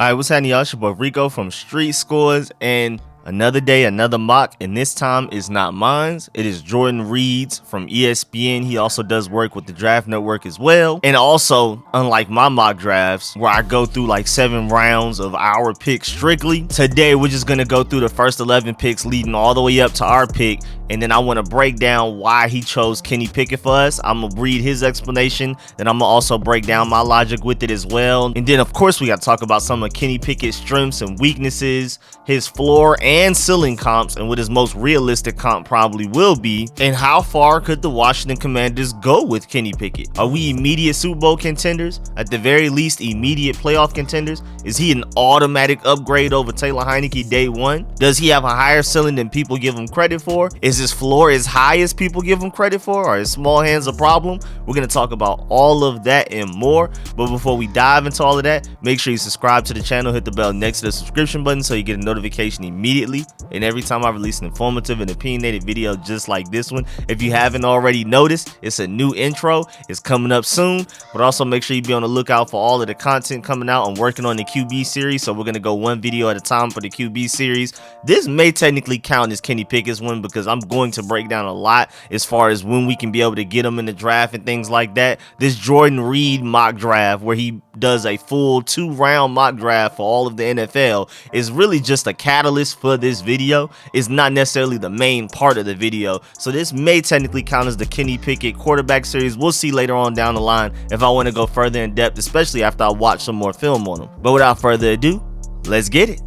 Alright, what's happening, y'all? It's your boy Rico from Street Scores, and another day, another mock, and this time is not mine. It is Jordan Reid's from ESPN. He also does work with the Draft Network as well. And also, unlike my mock drafts, where I go through like 7 rounds of our picks strictly, today we're just going to go through the first 11 picks leading all the way up to our pick. And then I want to break down why he chose Kenny Pickett for us. I'm going to read his explanation. Then I'm going to also break down my logic with it as well. And then, of course, we got to talk about some of Kenny Pickett's strengths and weaknesses, his floor and ceiling comps, and what his most realistic comp probably will be. And how far could the Washington Commanders go with Kenny Pickett? Are we immediate Super Bowl contenders? At the very least, immediate playoff contenders? Is he an automatic upgrade over Taylor Heineke day one? Does he have a higher ceiling than people give him credit for? Is his floor as high as people give him credit for? Are his small hands a problem? We're going to talk about all of that and more. But before we dive into all of that, make sure you subscribe to the channel, hit the bell next to the subscription button so you get a notification immediately and every time I release an informative and opinionated video just like this one. If you haven't already noticed, it's a new intro. It's coming up soon, but also make sure you be on the lookout for all of the content coming out. I'm working on the QB series, so we're going to go one video at a time for the QB series. This may technically count as Kenny Pickett's one because I'm going to break down a lot as far as when we can be able to get him in the draft and things like that. This Jordan Reid mock draft, where he does a full 2-round mock draft for all of the NFL, is really just a catalyst for this video. It's not necessarily the main part of the video, so this may technically count as the Kenny Pickett quarterback series. We'll see later on down the line if I want to go further in depth, especially after I watch some more film on him. But without further ado, let's get it.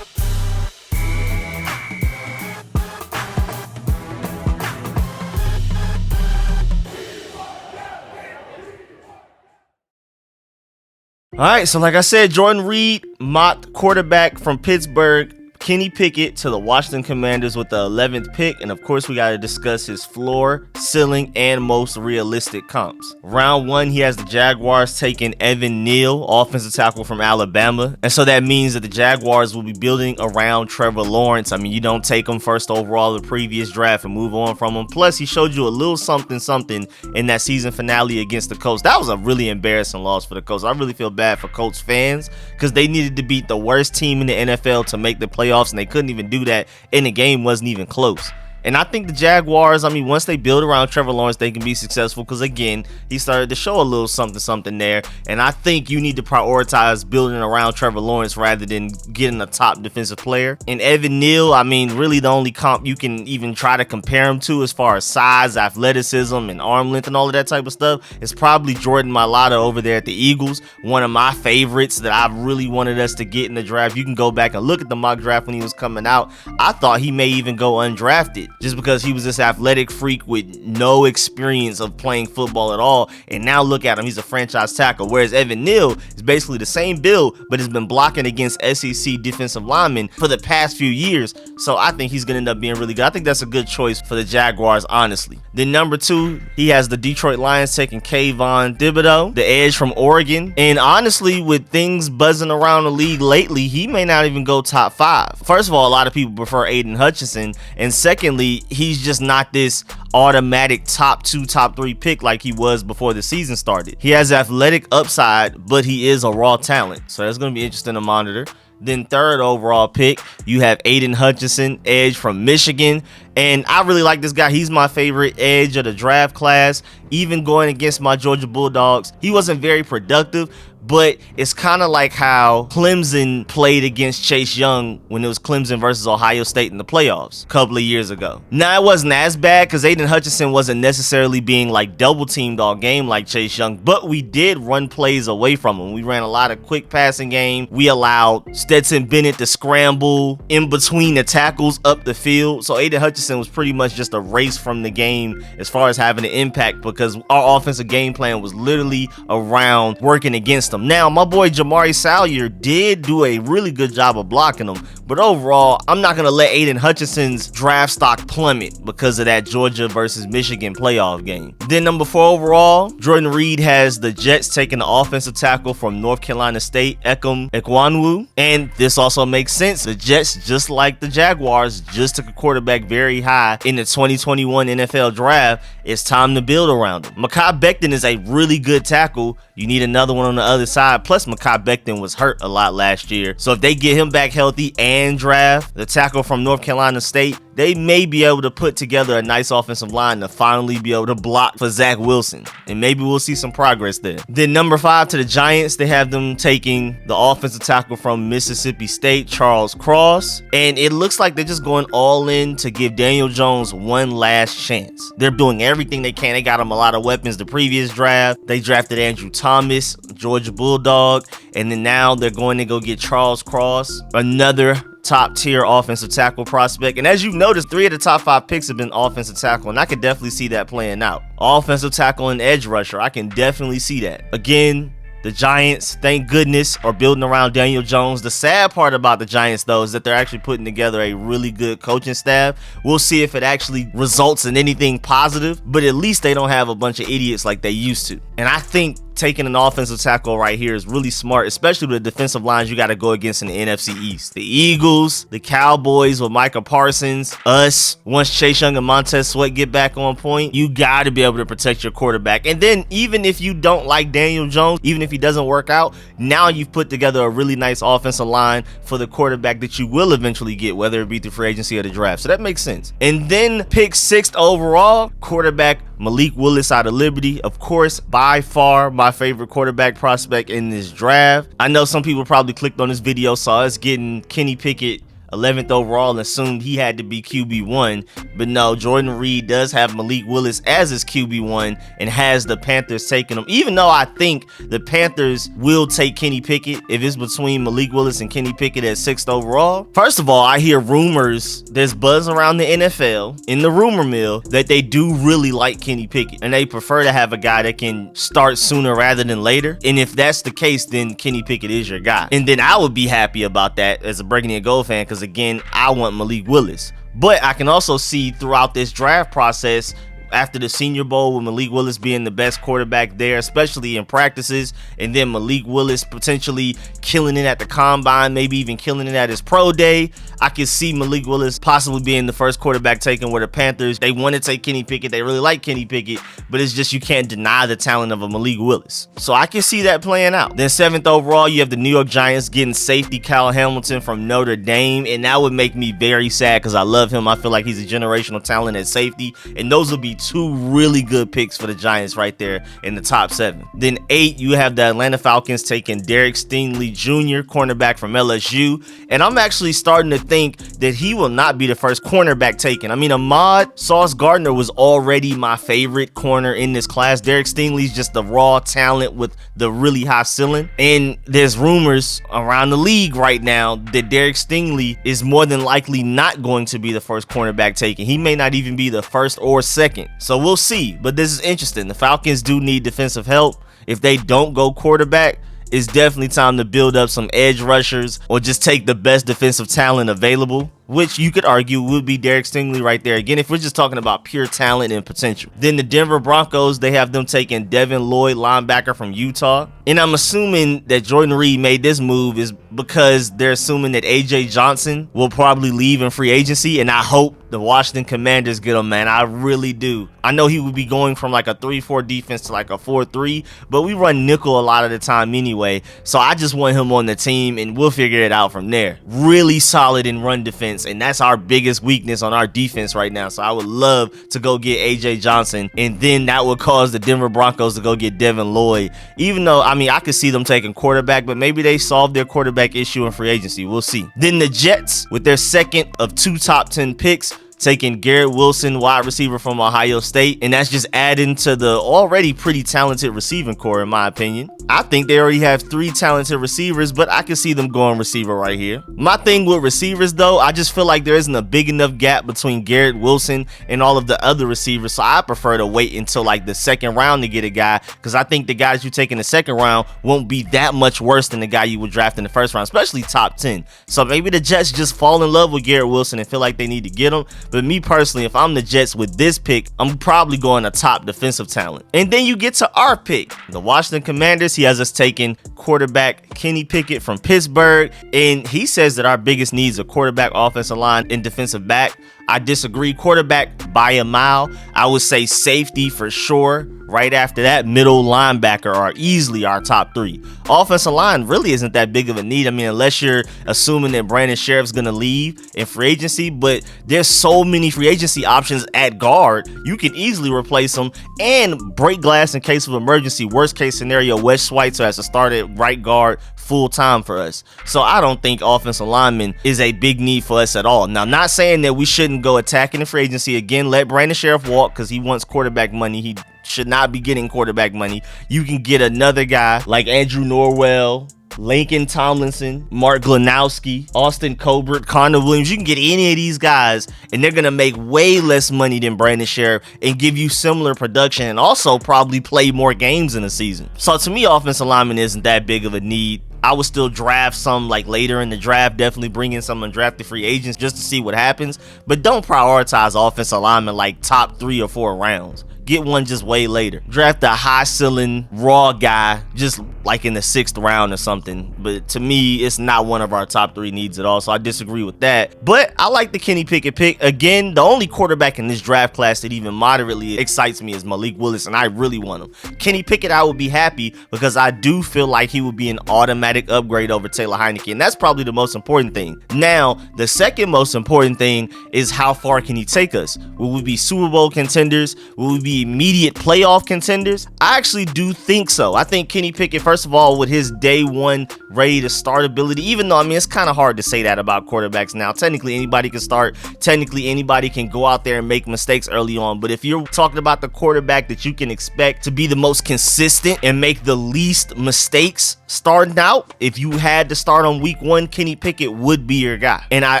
All right, so like I said, Jordan Reid mocked quarterback from Pittsburgh Kenny Pickett to the Washington Commanders with the 11th pick, and of course we got to discuss his floor, ceiling, and most realistic comps. Round 1, he has the Jaguars taking Evan Neal, offensive tackle from Alabama, and so that means that the Jaguars will be building around Trevor Lawrence. I mean, you don't take him first overall the previous draft and move on from him. Plus, he showed you a little something in that season finale against the Colts. That was a really embarrassing loss for the Colts. I really feel bad for Colts fans because they needed to beat the worst team in the NFL to make the playoffs, and they couldn't even do that, and the game wasn't even close. And I think the Jaguars, I mean, once they build around Trevor Lawrence, they can be successful because, again, he started to show a little something there. And I think you need to prioritize building around Trevor Lawrence rather than getting a top defensive player. And Evan Neal, I mean, really the only comp you can even try to compare him to as far as size, athleticism, and arm length and all of that type of stuff is probably Jordan Mailata over there at the Eagles. One of my favorites that I really wanted us to get in the draft. You can go back and look at the mock draft when he was coming out. I thought he may even go undrafted, just because he was this athletic freak with no experience of playing football at all. And now look at him, he's a franchise tackle. Whereas Evan Neal is basically the same build, but has been blocking against SEC defensive linemen for the past few years. So I think he's going to end up being really good. I think that's a good choice for the Jaguars, honestly. Then number 2, he has the Detroit Lions taking Kayvon Thibodeau, the edge from Oregon. And honestly, with things buzzing around the league lately, he may not even go top 5. First of all, a lot of people prefer Aiden Hutchinson. And secondly, he's just not this automatic top 2, top 3 pick like he was before the season started. He has athletic upside, but he is a raw talent. So that's going to be interesting to monitor. Then 3rd overall pick, you have Aiden Hutchinson, edge from Michigan. And I really like this guy. He's my favorite edge of the draft class. Even going against my Georgia Bulldogs, he wasn't very productive, but it's kind of like how Clemson played against Chase Young when it was Clemson versus Ohio State in the playoffs a couple of years ago. Now, it wasn't as bad because Aiden Hutchinson wasn't necessarily being like double teamed all game like Chase Young, but we did run plays away from him. We ran a lot of quick passing game. We allowed Stetson Bennett to scramble in between the tackles up the field. So Aiden Hutchinson was pretty much just a race from the game as far as having an impact because our offensive game plan was literally around working against him. Now, my boy Jamari Salyer did do a really good job of blocking him, but overall, I'm not going to let Aiden Hutchinson's draft stock plummet because of that Georgia versus Michigan playoff game. Then number 4 overall, Jordan Reid has the Jets taking the offensive tackle from North Carolina State, Ekem Ekwanwu. And this also makes sense. The Jets, just like the Jaguars, just took a quarterback very very high in the 2021 NFL draft, it's time to build around him. Mekhi Becton is a really good tackle. You need another one on the other side. Plus, Mekhi Becton was hurt a lot last year. So if they get him back healthy and draft the tackle from North Carolina State, they may be able to put together a nice offensive line to finally be able to block for Zach Wilson. And maybe we'll see some progress there. Then number 5 to the Giants, they have them taking the offensive tackle from Mississippi State, Charles Cross. And it looks like they're just going all in to give Daniel Jones one last chance. They're doing everything they can. They got him a lot of weapons the previous draft. They drafted Andrew Thomas, Georgia Bulldog. And then now they're going to go get Charles Cross, another top tier offensive tackle prospect. And as you've noticed, 3 of the top 5 picks have been offensive tackle, and I could definitely see that playing out. Offensive tackle and edge rusher, I can definitely see that. Again, the Giants, thank goodness, are building around Daniel Jones. The sad part about the Giants, though, is that they're actually putting together a really good coaching staff. We'll see if it actually results in anything positive, but at least they don't have a bunch of idiots like they used to. And I think taking an offensive tackle right here is really smart, especially with the defensive lines you got to go against in the NFC East. The Eagles, the Cowboys with Micah Parsons, us, once Chase Young and Montez Sweat get back on point, you got to be able to protect your quarterback. And then even if you don't like Daniel Jones, even if he doesn't work out, now you've put together a really nice offensive line for the quarterback that you will eventually get, whether it be through free agency or the draft. So that makes sense. And then pick 6th overall, quarterback Malik Willis out of Liberty. Of course, by far my favorite quarterback prospect in this draft. I know some people probably clicked on this video, saw us getting Kenny Pickett 11th overall and assumed he had to be QB1, but no, Jordan Reid does have Malik Willis as his QB1 and has the Panthers taking him, even though I think the Panthers will take Kenny Pickett if it's between Malik Willis and Kenny Pickett at 6th overall. First of all, I hear rumors, there's buzz around the NFL in the rumor mill that they do really like Kenny Pickett and they prefer to have a guy that can start sooner rather than later. And if that's the case, then Kenny Pickett is your guy. And then I would be happy about that as a Burgundy and Gold fan, because again, I want Malik Willis. But I can also see throughout this draft process, after the Senior Bowl, with Malik Willis being the best quarterback there, especially in practices, and then Malik Willis potentially killing it at the combine, maybe even killing it at his pro day, I can see Malik Willis possibly being the first quarterback taken, where the Panthers, they want to take Kenny Pickett, they really like Kenny Pickett, but it's just you can't deny the talent of a Malik Willis. So I can see that playing out. Then 7th overall, you have the New York Giants getting safety Kyle Hamilton from Notre Dame, and that would make me very sad because I love him. I feel like he's a generational talent at safety, and those will be 2 really good picks for the Giants right there in the top 7. Then 8, you have the Atlanta Falcons taking Derek Stingley Jr., cornerback from LSU, and I'm actually starting to think that he will not be the first cornerback taken. I mean, Ahmad Sauce Gardner was already my favorite corner in this class. Derek Stingley's just the raw talent with the really high ceiling, and there's rumors around the league right now that Derek Stingley is more than likely not going to be the first cornerback taken. He may not even be the first or second. So we'll see, but this is interesting. The Falcons do need defensive help. If they don't go quarterback, it's definitely time to build up some edge rushers or just take the best defensive talent available, which you could argue would be Derek Stingley right there. Again, if we're just talking about pure talent and potential. Then the Denver Broncos, they have them taking Devin Lloyd, linebacker from Utah. And I'm assuming that Jordan Reid made this move is because they're assuming that AJ Johnson will probably leave in free agency, and I hope the Washington Commanders get him, man. I really do. I know he would be going from like a 3-4 defense to like a 4-3, but we run nickel a lot of the time anyway, so I just want him on the team, and we'll figure it out from there. Really solid in run defense, and that's our biggest weakness on our defense right now, so I would love to go get AJ Johnson, and then that would cause the Denver Broncos to go get Devin Lloyd, even though, I mean, I could see them taking quarterback, but maybe they solve their quarterback issue in free agency. We'll see. Then the Jets, with their second of 2 top 10 picks, taking Garrett Wilson, wide receiver from Ohio State, and that's just adding to the already pretty talented receiving core, in my opinion. I think they already have 3 talented receivers, but I can see them going receiver right here. My thing with receivers, though, I just feel like there isn't a big enough gap between Garrett Wilson and all of the other receivers, so I prefer to wait until like the 2nd round to get a guy, because I think the guys you take in the 2nd round won't be that much worse than the guy you would draft in the 1st round, especially top 10. So maybe the Jets just fall in love with Garrett Wilson and feel like they need to get him. But me personally, if I'm the Jets with this pick, I'm probably going to top defensive talent. And then you get to our pick, the Washington Commanders. He has us taking quarterback Kenny Pickett from Pittsburgh, and he says that our biggest needs are quarterback, offensive line, and defensive back. I disagree. Quarterback by a mile. I would say safety for sure. Right after that, middle linebacker are easily our top 3. Offensive line really isn't that big of a need. I mean, unless you're assuming that Brandon Sheriff's going to leave in free agency, but there's so many free agency options at guard. You can easily replace them and break glass in case of emergency. Worst case scenario, Wes Schweitzer has to start at right guard full time for us. So I don't think offensive lineman is a big need for us at all. Now, I'm not saying that we shouldn't go attacking the free agency. Again, let Brandon Sheriff walk because he wants quarterback money. He should not be getting quarterback money. You can get another guy like Andrew Norwell, Lincoln Tomlinson, Mark Glanowski, Austin Colbert, Connor Williams. You can get any of these guys and they're going to make way less money than Brandon Sheriff and give you similar production and also probably play more games in a season. So to me, offensive lineman isn't that big of a need. I would still draft some like later in the draft, definitely bring in some undrafted free agents just to see what happens. But don't prioritize offensive linemen like top 3 or 4 rounds. Get one just way later. Draft a high ceiling raw guy just like in the 6th round or something. But to me, it's not one of our top 3 needs at all. So I disagree with that. But I like the Kenny Pickett pick. Again, the only quarterback in this draft class that even moderately excites me is Malik Willis, and I really want him. Kenny Pickett, I would be happy because I do feel like he would be an automatic upgrade over Taylor Heinicke, and that's probably the most important thing. Now, the second most important thing is how far can he take us? Will we be Super Bowl contenders? Will we be immediate playoff contenders? I actually do think so. I think Kenny Pickett, first of all, with his day 1 ready to start ability, even though, I mean, it's kind of hard to say that about quarterbacks now. Technically, anybody can start. Technically, anybody can go out there and make mistakes early on. But if you're talking about the quarterback that you can expect to be the most consistent and make the least mistakes starting out, if you had to start on week 1, Kenny Pickett would be your guy. And I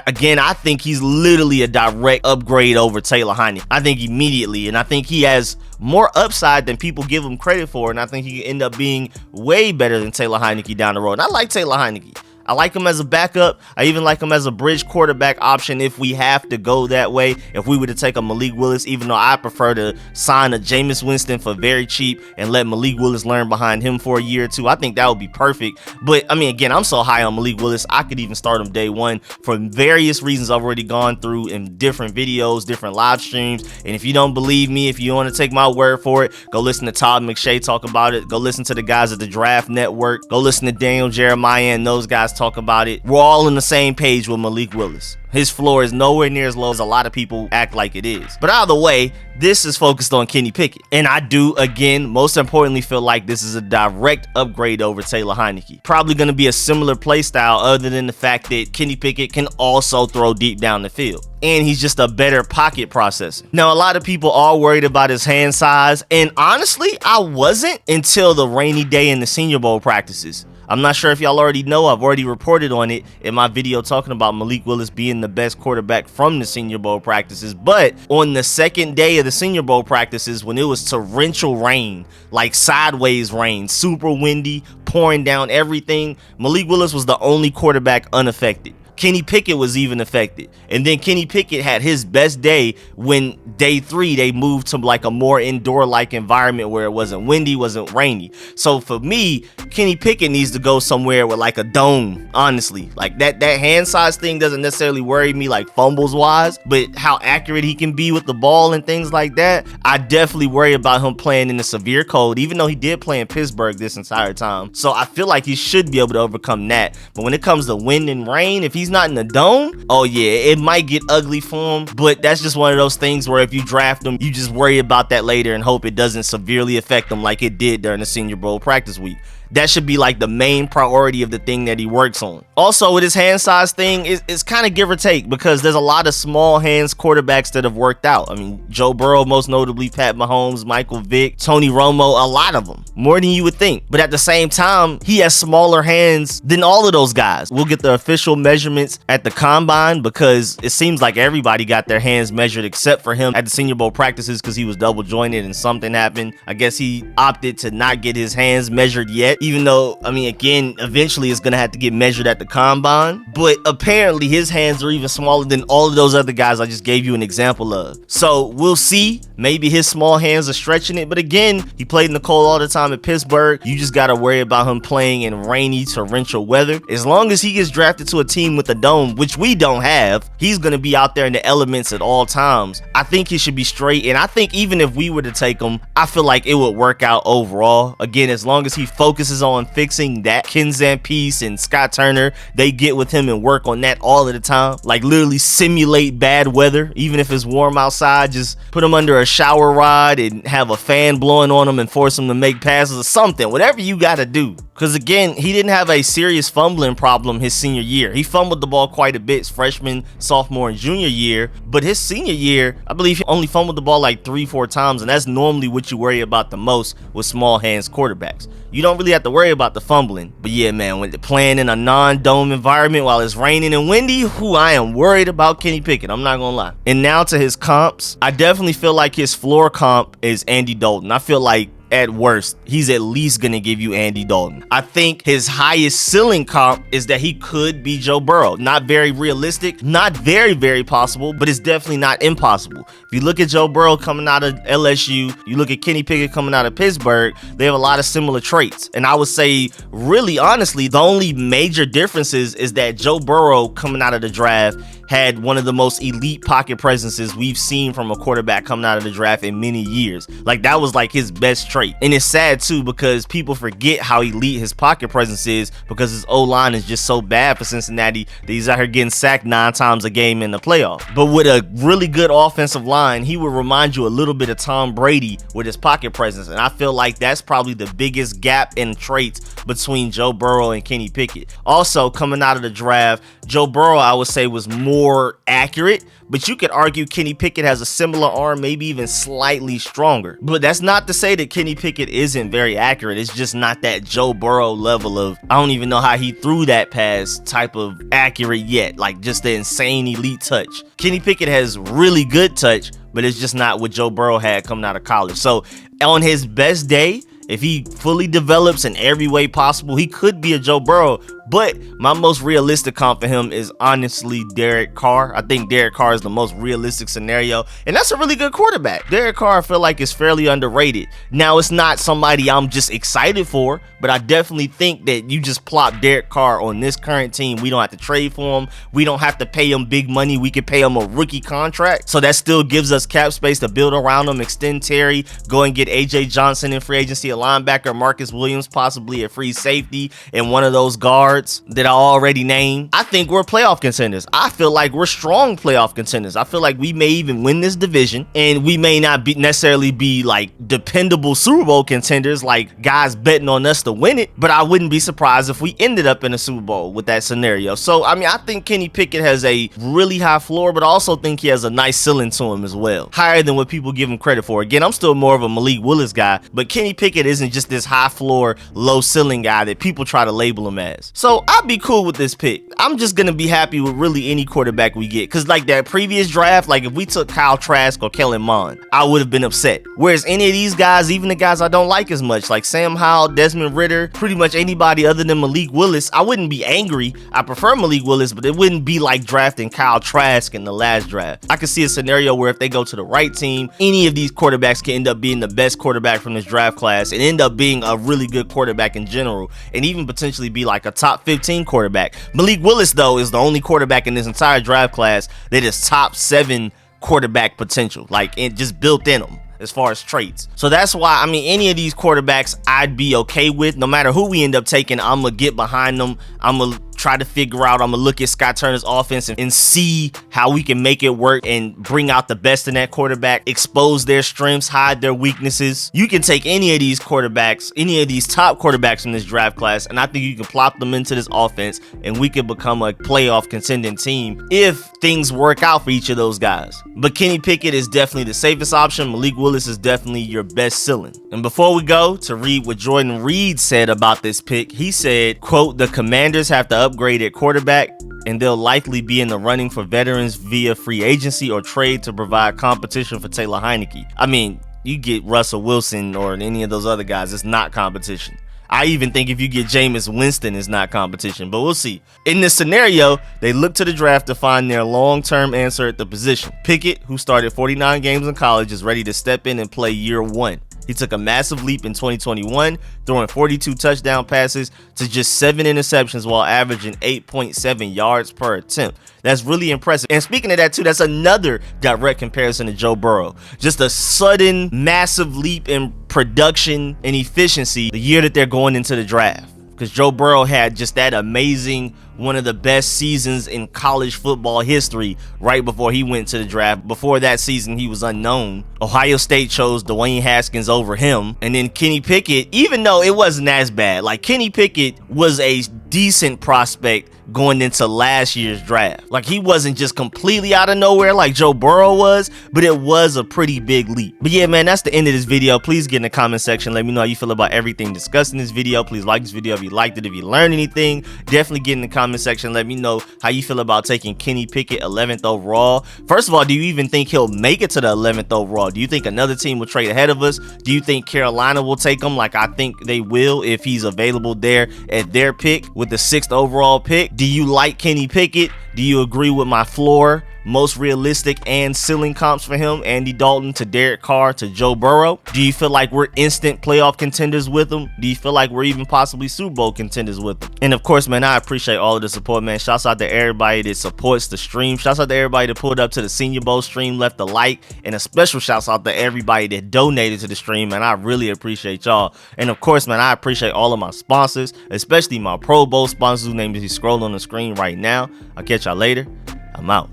think he's literally a direct upgrade over Taylor Heinicke. I think immediately, and I think he has more upside than people give him credit for, and I think he can end up being way better than Taylor Heinicke down the road. And I like Taylor Heinicke. I like him as a backup. I even like him as a bridge quarterback option if we have to go that way. If we were to take a Malik Willis, even though I prefer to sign a Jameis Winston for very cheap and let Malik Willis learn behind him for a year or 2, I think that would be perfect. But I mean, again, I'm so high on Malik Willis, I could even start him day 1 for various reasons I've already gone through in different videos, different live streams. And if you don't believe me, if you want to take my word for it, go listen to Todd McShay talk about it. Go listen to the guys at the Draft Network. Go listen to Daniel Jeremiah and those guys talk about it. We're all on the same page with Malik Willis. His floor is nowhere near as low as a lot of people act like it is. But either way, this is focused on Kenny Pickett. And I do, again, most importantly, feel like this is a direct upgrade over Taylor Heinicke. Probably going to be a similar play style other than the fact that Kenny Pickett can also throw deep down the field. And he's just a better pocket processor. Now, a lot of people are worried about his hand size. And honestly, I wasn't until the rainy day in the Senior Bowl practices. I'm not sure if y'all already know, I've already reported on it in my video talking about Malik Willis being the best quarterback from the Senior Bowl practices. But on the second day of the Senior Bowl practices, when it was torrential rain, like sideways rain, super windy, pouring down everything, Malik Willis was the only quarterback unaffected. Kenny Pickett was even affected. And then Kenny Pickett had his best day when day 3 they moved to like a more indoor-like environment where it wasn't windy, wasn't rainy. So for me, Kenny Pickett needs to go somewhere with like a dome, honestly. Like that hand size thing doesn't necessarily worry me like fumbles wise, but how accurate he can be with the ball and things like that, I definitely worry about him playing in the severe cold, even though he did play in Pittsburgh this entire time. So I feel like he should be able to overcome that. But when it comes to wind and rain, if he's not in the dome, oh yeah, it might get ugly for him. But that's just one of those things where if you draft him, you just worry about that later and hope it doesn't severely affect him like it did during the Senior Bowl practice week. That should be like the main priority of the thing that he works on. Also, with his hand size thing, it's kind of give or take because there's a lot of small hands quarterbacks that have worked out. I mean, Joe Burrow, most notably, Pat Mahomes, Michael Vick, Tony Romo, a lot of them, more than you would think. But at the same time, he has smaller hands than all of those guys. We'll get the official measurements at the combine because it seems like everybody got their hands measured except for him at the Senior Bowl practices because he was double jointed and something happened. I guess he opted to not get his hands measured yet, even though, I mean, again, eventually it's going to have to get measured at the combine. But apparently his hands are even smaller than all of those other guys I just gave you an example of. So we'll see. Maybe his small hands are stretching it. But again, he played in the cold all the time at Pittsburgh. You just got to worry about him playing in rainy, torrential weather. As long as he gets drafted to a team with a dome, which we don't have, he's going to be out there in the elements at all times. I think he should be straight. And I think even if we were to take him, I feel like it would work out overall. Again, as long as he focuses on fixing that Kenzan piece and Scott Turner, they get with him and work on that all of the time. Like literally simulate bad weather. Even if it's warm outside, just put him under a shower rod and have a fan blowing on him and force him to make passes or something. Whatever you got to do. Because again, he didn't have a serious fumbling problem his senior year. He fumbled the ball quite a bit freshman, sophomore, and junior year. But his senior year, I believe he only fumbled the ball like 3-4 times. And that's normally what you worry about the most with small hands quarterbacks. You don't really have to worry about the fumbling. But yeah, man, when they're playing in a non-dome environment while it's raining and windy, I am worried about Kenny Pickett. I'm not gonna lie. And now to his comps, I definitely feel like his floor comp is Andy Dalton. I feel like at worst, he's at least going to give you Andy Dalton. I think his highest ceiling comp is that he could be Joe Burrow. Not very realistic, not very, very possible, but it's definitely not impossible. If you look at Joe Burrow coming out of LSU, you look at Kenny Pickett coming out of Pittsburgh, they have a lot of similar traits. And I would say, really honestly, the only major differences is that Joe Burrow coming out of the draft had one of the most elite pocket presences we've seen from a quarterback coming out of the draft in many years. Like that was like his best trait. And it's sad too because people forget how elite his pocket presence is because his O-line is just so bad for Cincinnati that he's out here getting sacked 9 times a game in the playoff. But with a really good offensive line, he would remind you a little bit of Tom Brady with his pocket presence. And I feel like that's probably the biggest gap in traits between Joe Burrow and Kenny Pickett. Also, coming out of the draft, Joe Burrow, I would say, was more accurate, but you could argue Kenny Pickett has a similar arm, maybe even slightly stronger. But that's not to say that Kenny Pickett isn't very accurate. It's just not that Joe Burrow level of, I don't even know how he threw that pass type of accurate yet, like just the insane elite touch. Kenny Pickett has really good touch, but it's just not what Joe Burrow had coming out of college. So on his best day, if he fully develops in every way possible, he could be a Joe Burrow. But my most realistic comp for him is honestly Derek Carr. I think Derek Carr is the most realistic scenario. And that's a really good quarterback. Derek Carr, I feel like, is fairly underrated. Now, it's not somebody I'm just excited for, but I definitely think that you just plop Derek Carr on this current team. We don't have to trade for him. We don't have to pay him big money. We can pay him a rookie contract. So that still gives us cap space to build around him, extend Terry, go and get A.J. Johnson in free agency, a linebacker, Marcus Williams possibly a free safety, and one of those guards that I already named. I think we're playoff contenders. I feel like we're strong playoff contenders. I feel like we may even win this division, and we may not be necessarily be like dependable Super Bowl contenders, like guys betting on us to win it, but I wouldn't be surprised if we ended up in a Super Bowl with that scenario. So, I mean, I think Kenny Pickett has a really high floor, but I also think he has a nice ceiling to him as well. Higher than what people give him credit for. Again, I'm still more of a Malik Willis guy, but Kenny Pickett isn't just this high floor, low ceiling guy that people try to label him as. So I'd be cool with this pick. I'm just gonna be happy with really any quarterback we get, because like that previous draft, like if we took Kyle Trask or Kellen Mond, I would have been upset. Whereas any of these guys, even the guys I don't like as much, like Sam Howell, Desmond Ridder, pretty much anybody other than Malik Willis, I wouldn't be angry. I prefer Malik Willis, but it wouldn't be like drafting Kyle Trask in the last draft. I could see a scenario where if they go to the right team, any of these quarterbacks can end up being the best quarterback from this draft class and end up being a really good quarterback in general, and even potentially be like a top 15 quarterback. Malik Willis, though, is the only quarterback in this entire draft class that is top 7 quarterback potential, like it just built in them as far as traits. So that's why, I mean, any of these quarterbacks I'd be okay with. No matter who we end up taking, I'm gonna get behind them. I'm gonna try to figure out, I'm gonna look at Scott Turner's offense and see how we can make it work and bring out the best in that quarterback, expose their strengths, hide their weaknesses. You can take any of these quarterbacks, any of these top quarterbacks from this draft class, and I think you can plop them into this offense and we can become a playoff contending team if things work out for each of those guys. But Kenny Pickett is definitely the safest option. Malik Willis is definitely your best ceiling. And before we go to read what Jordan Reid said about this pick, he said, quote, "The Commanders have to upgrade at quarterback, and they'll likely be in the running for veterans via free agency or trade to provide competition for Taylor Heineke." I mean, you get Russell Wilson or any of those other guys, it's not competition. I even think if you get Jameis Winston, it's not competition, but we'll see. In this scenario, they look to the draft to find their long-term answer at the position. Pickett, who started 49 games in college, is ready to step in and play year one. He took a massive leap in 2021, throwing 42 touchdown passes to just 7 interceptions while averaging 8.7 yards per attempt. That's really impressive. And speaking of that too, that's another direct comparison to Joe Burrow. Just a sudden, massive leap in production and efficiency the year that they're going into the draft. Because Joe Burrow had just that amazing, one of the best seasons in college football history right before he went to the draft. Before that season, he was unknown. Ohio State chose Dwayne Haskins over him. And then Kenny Pickett, even though it wasn't as bad, like Kenny Pickett was a decent prospect going into last year's draft. Like, he wasn't just completely out of nowhere like Joe Burrow was, but it was a pretty big leap. But yeah, man, that's the end of this video. Please get in the comment section. Let me know how you feel about everything discussed in this video. Please like this video if you liked it. If you learned anything, definitely get in the comment section. Let me know how you feel about taking Kenny Pickett 11th overall. First of all, do you even think he'll make it to the 11th overall? Do you think another team will trade ahead of us? Do you think Carolina will take him like I think they will if he's available there at their pick with the 6th overall pick? Do you like Kenny Pickett? Do you agree with my floor, most realistic and ceiling comps for him? Andy Dalton to Derek Carr to Joe Burrow. Do you feel like we're instant playoff contenders with him? Do you feel like we're even possibly Super Bowl contenders with him? And of course, man, I appreciate all of the support, man. Shouts out to everybody that supports the stream. Shouts out to everybody that pulled up to the Senior Bowl stream, left a like, and a special shouts out to everybody that donated to the stream, man. I really appreciate y'all. And of course, man, I appreciate all of my sponsors, especially my Pro Bowl sponsors whose names you scroll on the screen right now. I'll catch y'all later. I'm out.